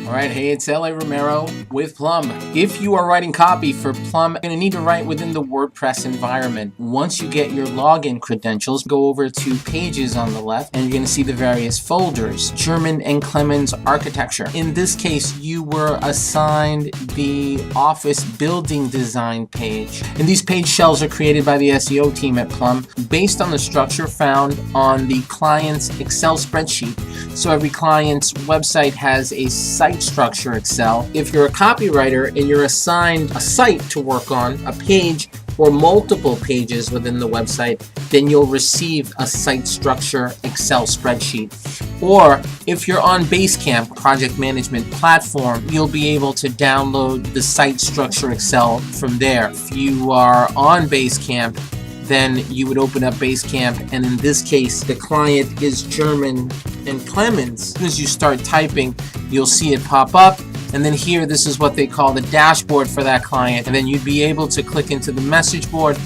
All right, hey, it's L.A. Romero with Plum. If you are writing copy for Plum, you're going to need to write within the WordPress environment. Once you get your login credentials, go over to Pages on the left, and you're going to see the various folders. German and Clemens Architecture. In this case, you were assigned the Office Building Design page. And these page shells are created by the SEO team at Plum based on the structure found on the client's Excel spreadsheet. So every client's website has a site structure Excel. If you're a copywriter and you're assigned a site to work on, a page or multiple pages within the website, then you'll receive a site structure Excel spreadsheet. Or if you're on Basecamp project management platform, you'll be able to download the site structure Excel from there. If you are on Basecamp, then you would open up Basecamp, and in this case, the client is German and Clemens. As soon as you start typing, you'll see it pop up, and then here, this is what they call the dashboard for that client, and then you'd be able to click into the message board,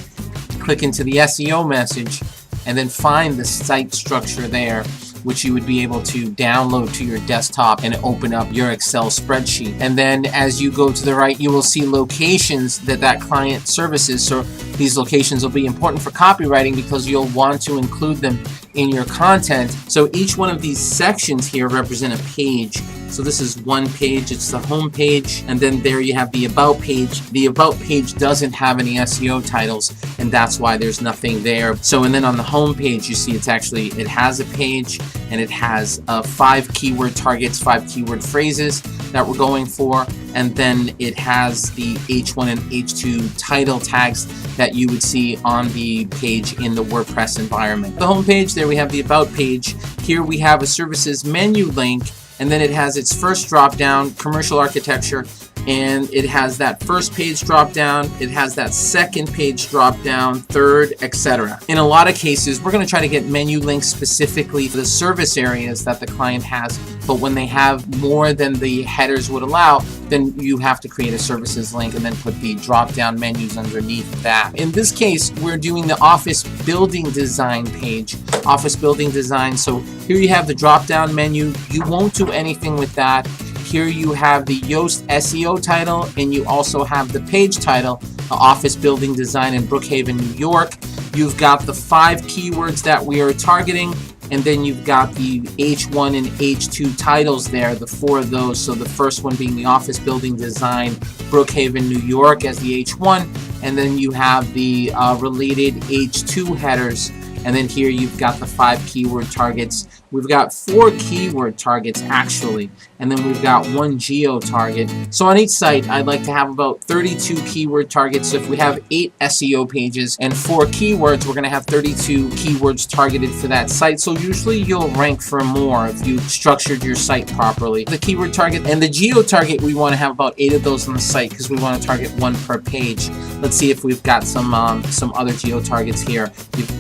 click into the SEO message, and then find the site structure there, which you would be able to download to your desktop and open up your Excel spreadsheet. And then as you go to the right, you will see locations that client services. So these locations will be important for copywriting because you'll want to include them in your content. So each one of these sections here represent a page. So this is one page, it's the home page, and then there you have the about page. The about page doesn't have any SEO titles, and that's why there's nothing there. So, and then on the home page, you see it has a page, and it has 5 keyword targets, 5 keyword phrases that we're going for, and then it has the H1 and H2 title tags that you would see on the page in the WordPress environment. The home page, there we have the about page. Here we have a services menu link, and then it has its first drop down, commercial architecture, and it has that first page drop down, it has that second page drop down, third, etc. In a lot of cases, we're going to try to get menu links specifically for the service areas that the client has, but when they have more than the headers would allow, then you have to create a services link and then put the drop down menus underneath that. In this case, we're doing the Office Building Design page. Office Building Design, so here you have the drop down menu. You won't do anything with that. Here you have the Yoast SEO title, and you also have the page title, Office Building Design in Brookhaven, New York. You've got the 5 keywords that we are targeting, and then you've got the H1 and H2 titles there, the 4 of those. So the first one being the Office Building Design, Brookhaven, New York as the H1, and then you have the related H2 headers. And then here you've got the 5 keyword targets. We've got 4 keyword targets actually, and then we've got 1 geo target. So on each site, I'd like to have about 32 keyword targets. So if we have 8 SEO pages and 4 keywords, we're going to have 32 keywords targeted for that site. So usually you'll rank for more if you structured your site properly. The keyword target and the geo target, we want to have about 8 of those on the site because we want to target 1 per page. Let's see if we've got some other geo targets here.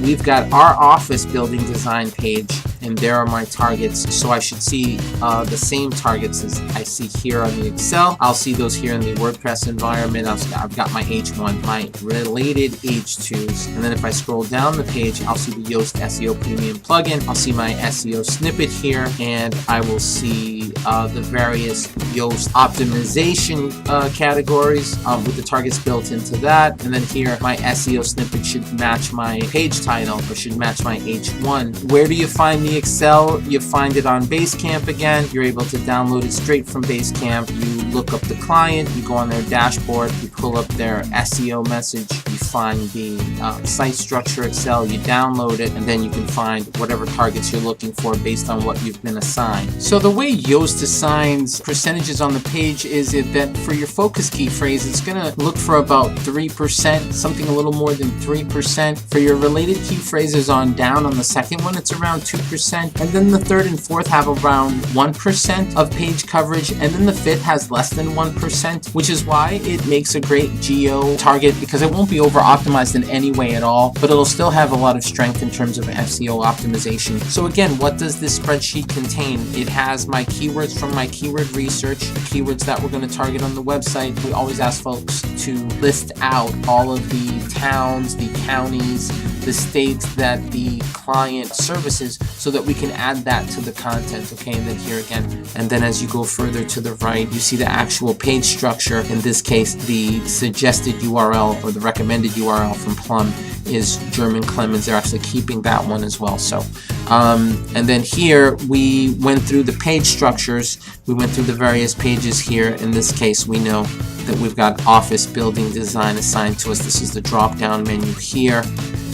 We've got our Office Building Design page, and there are my targets. So I should see the same targets as I see here on the Excel. I'll see those here in the WordPress environment. I've got my H1, my related H2s, and then if I scroll down the page, I'll see the Yoast SEO Premium plugin. I'll see my SEO snippet here, and I will see the various Yoast optimization categories with the targets built into that. And then here, my SEO snippet should match my page title, or should match my H1. Where do you find the Excel? You find it on Basecamp again. You're able to download it straight from Basecamp. You look up the client, you go on their dashboard, you pull up their SEO message, you find the site structure Excel, you download it, and then you can find whatever targets you're looking for based on what you've been assigned. So the way Yoast assigns percentages on the page is that for your focus key phrase, it's going to look for about 3%, something a little more than 3%. For your related key phrases on down on the second one, it's around 2%, and then the third and fourth have around 1% of page coverage, and then the fifth has less than 1%, which is why it makes a great geo target, because it won't be over optimized in any way at all, but it'll still have a lot of strength in terms of SEO optimization. So again, what does this spreadsheet contain? It has my keywords from my keyword research, the keywords that we're going to target on the website. We always ask folks to list out all of the towns, the counties, the state that the client services so that we can add that to the content, okay? And then here again, and then as you go further to the right, you see the actual page structure. In this case, the suggested URL or the recommended URL from Plum is German Clemens. They're actually keeping that one as well. So, and then here we went through the page structures. We went through the various pages here. In this case, we know that we've got office building design assigned to us. This is the drop down menu here.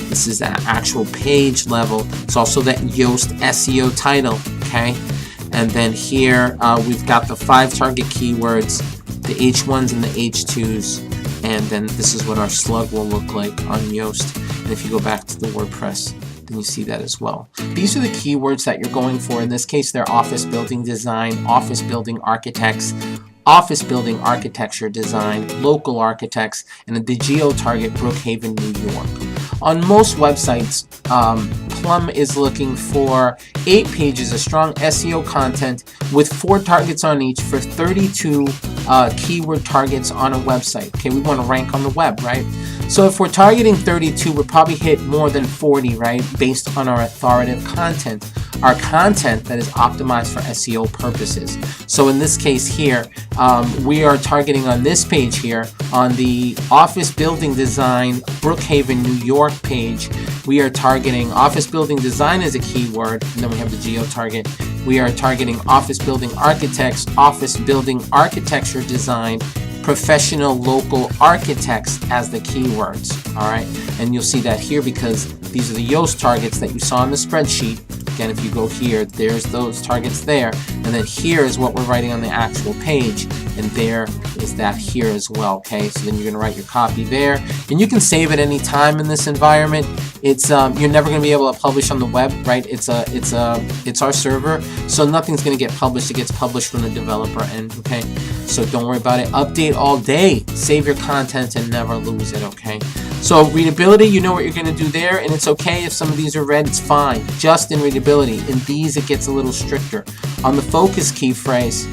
This is that actual page level. It's also that Yoast SEO title, okay? And then here we've got the 5 target keywords, the H1s and the H2s, and then this is what our slug will look like on Yoast. And if you go back to the WordPress, then you see that as well. These are the keywords that you're going for. In this case, they're office building design, office building architects, office building architecture design, local architects, and the geo-target Brookhaven, New York. On most websites, Plum is looking for 8 pages of strong SEO content with 4 targets on each for 32 keyword targets on a website. Okay, we want to rank on the web, right? So if we're targeting 32, we'll probably hit more than 40, right? Based on our authoritative content. Our content that is optimized for SEO purposes. So in this case here, we are targeting on this page here, on the office building design Brookhaven, New York page, we are targeting office building design as a keyword, and then we have the geo-target. We are targeting office building architects, office building architecture design, professional local architects as the keywords, all right? And you'll see that here because these are the Yoast targets that you saw in the spreadsheet. Again, if you go here, there's those targets there, and then here is what we're writing on the actual page, and there is that here as well, okay? So then you're gonna write your copy there, and you can save at any time in this environment. It's you're never gonna be able to publish on the web, right? It's our server, so nothing's gonna get published. It gets published from the developer end, okay? So don't worry about it. Update all day, save your content, and never lose it, okay? So readability, you know what you're gonna do there, and it's okay if some of these are red, it's fine. Just in readability. In these, it gets a little stricter. On the focus key phrase,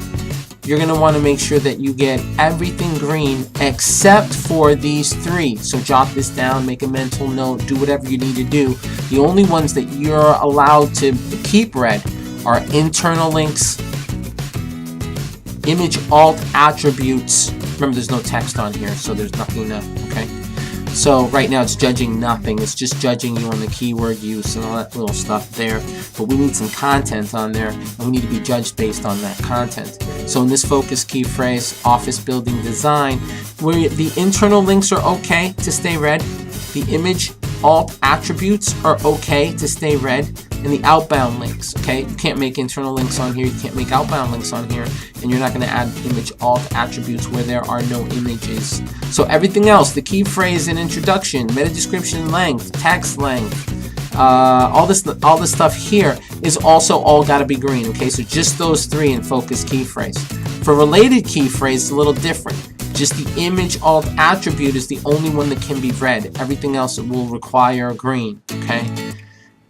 you're going to want to make sure that you get everything green except for these 3. So jot this down, make a mental note, do whatever you need to do. The only ones that you're allowed to keep red are internal links, image alt attributes. Remember, there's no text on here, so there's nothing to, okay? So right now it's judging nothing. It's just judging you on the keyword use and all that little stuff there. But we need some content on there, and we need to be judged based on that content. So in this focus key phrase, office building design, where the internal links are okay to stay red, the image alt attributes are okay to stay red, and the outbound links, okay? You can't make internal links on here, you can't make outbound links on here, and you're not going to add image alt attributes where there are no images. So everything else, the key phrase and introduction, meta description length, text length, all this stuff here is also all got to be green, okay? So just those 3 in focus key phrase. For related key phrase, it's a little different. Just the image alt attribute is the only one that can be red. Everything else will require green, okay?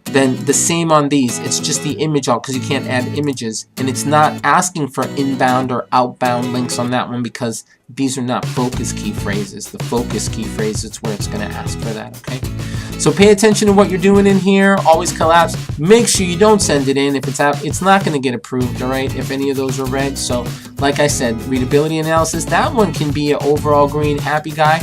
Then the same on these. It's just the image alt because you can't add images. And it's not asking for inbound or outbound links on that one because these are not focus key phrases. The focus key phrase is where it's going to ask for that, okay? So pay attention to what you're doing in here. Always collapse. Make sure you don't send it in. If it's not going to get approved, all right, if any of those are red. So like I said, readability analysis, that one can be an overall green happy guy.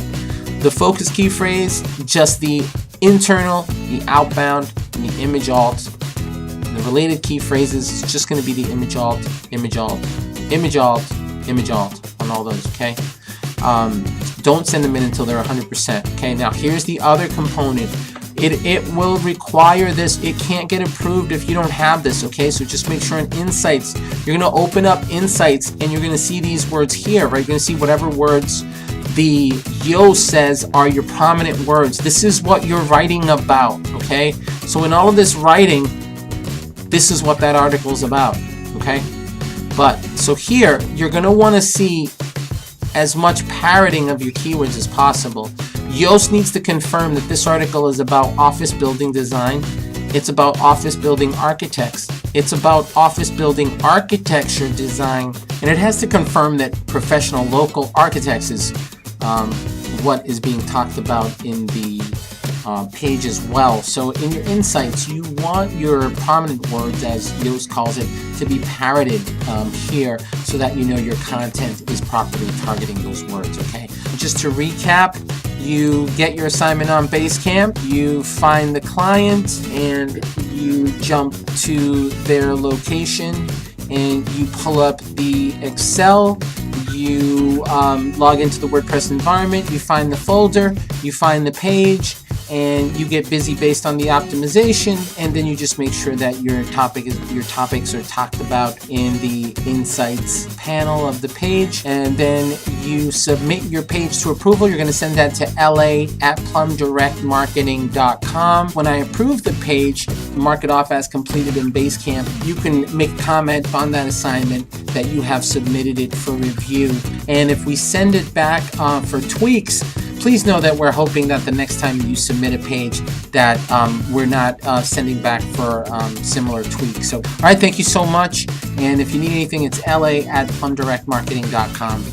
The focus key phrase, just the internal, the outbound, and the image alt. The related key phrases, it's just going to be the image alt, image alt, image alt, image alt on all those, okay? Don't send them in until they're 100%. Okay, now here's the other component. It will require this. It can't get approved if you don't have this, okay? So just make sure in Insights, you're going to open up Insights and you're going to see these words here, right? You're going to see whatever words the Yoast says are your prominent words. This is what you're writing about, okay? So in all of this writing, this is what that article is about, okay? But so here, you're going to want to see as much parroting of your keywords as possible. Yoast needs to confirm that this article is about office building design. It's about office building architects. It's about office building architecture design. And it has to confirm that professional local architects is what is being talked about in the page as well. So in your insights, you want your prominent words, as Yoast calls it, to be parroted here so that you know your content is properly targeting those words, okay? Just to recap, you get your assignment on Basecamp, you find the client, and you jump to their location, and you pull up the Excel, you log into the WordPress environment, you find the folder, you find the page, and you get busy based on the optimization, and then you just make sure that your topics are talked about in the insights panel of the page, and then you submit your page to approval. You're going to send that to la@plumdirectmarketing.com. When I approve the page, mark it off as completed in Basecamp, you can make a comment on that assignment that you have submitted it for review. And if we send it back for tweaks, please know that we're hoping that the next time you submit a page that we're not sending back for similar tweaks. So, all right, thank you so much. And if you need anything, it's la@plumdirectmarketing.com.